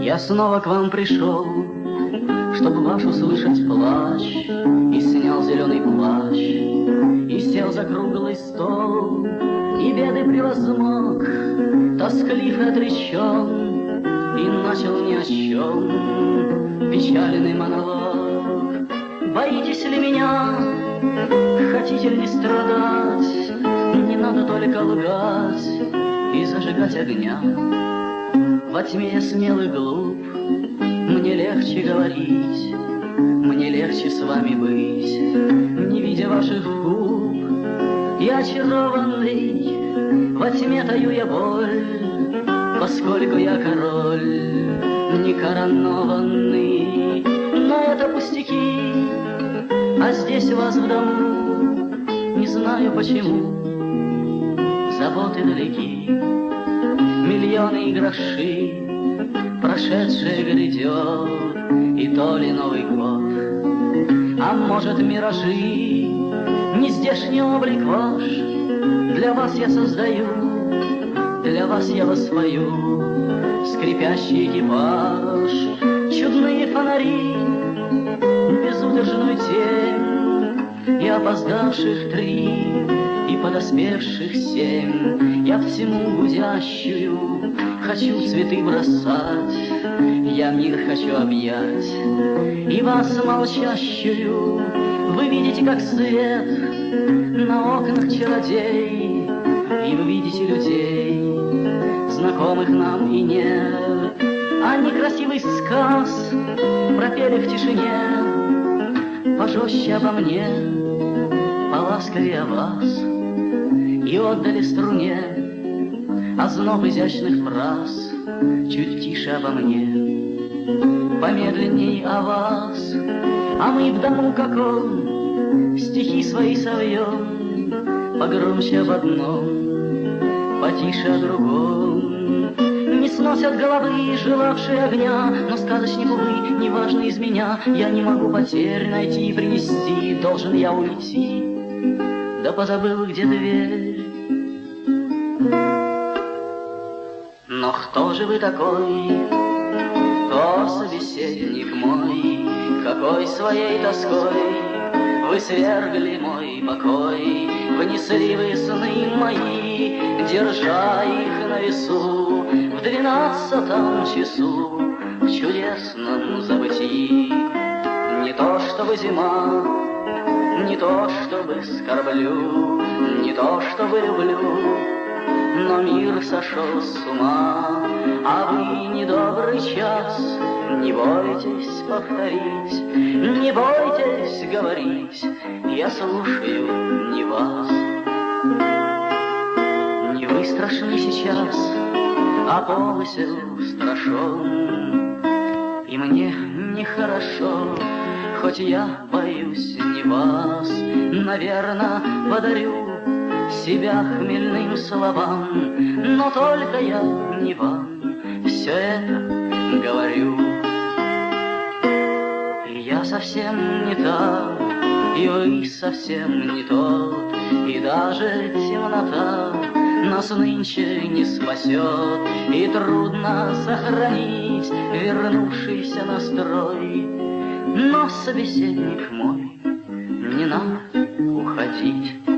Я снова к вам пришел, чтобы ваш услышать плач, и снял зеленый плащ, и сел за круглый стол, и беды превозмог, тосклив и отречен, и начал ни о чем печальный монолог. Боитесь ли меня? Хотите ли не страдать? Не надо только лгать и зажигать огня. Во тьме я смел и глуп, мне легче говорить, мне легче с вами быть, не видя ваших губ. Я очарованный, во тьме таю я боль, поскольку я король, не коронованный. Но это пустяки, а здесь у вас в дому, не знаю почему, заботы далеки, миллионы и гроши, прошедшее грядет, и то ли Новый год, а может миражи. Не здешний облик ваш, для вас я создаю, для вас я воспою скрипящий экипаж, чудные фонари, безудержную тень, и опоздавших 3, и подоспевших 7. Я всему гудящую хочу цветы бросать, я мир хочу объять, и вас молчащую вы видите, как свет на окнах чародей, и вы видите людей, знакомых нам и нет. Они красивый сказ пропели в тишине, пожестче обо мне, поласковее о вас, и отдали струне озноб изящных фраз, чуть тише обо мне, помедленней о вас. А мы в дому каком стихи свои совьем, погромче об одном, потише о другом. Не сносят головы, желавшие огня, но сказочник, увы, неважно из меня. Я не могу потерь найти и принести, должен я уйти, да позабыл, где дверь. Но кто же вы такой, о, собеседник мой, какой своей тоской вы свергли мой покой, внесли вы сны мои, держа их на весу в 12 часу в чудесном забытии. Не то чтобы зима, не то чтобы скорблю, не то чтобы люблю, но мир сошел с ума, а вы недобрый час. Не бойтесь повторить, не бойтесь говорить, я слушаю не вас. Не вы страшны сейчас, а помысел страшен, и мне нехорошо, хоть я боюсь не вас. Наверно, подарю себя хмельным словам, но только я не вам все это говорю. И я совсем не та, и вы совсем не тот, и даже темнота нас нынче не спасет, и трудно сохранить вернувшийся настрой. Но, собеседник мой, не надо уходить.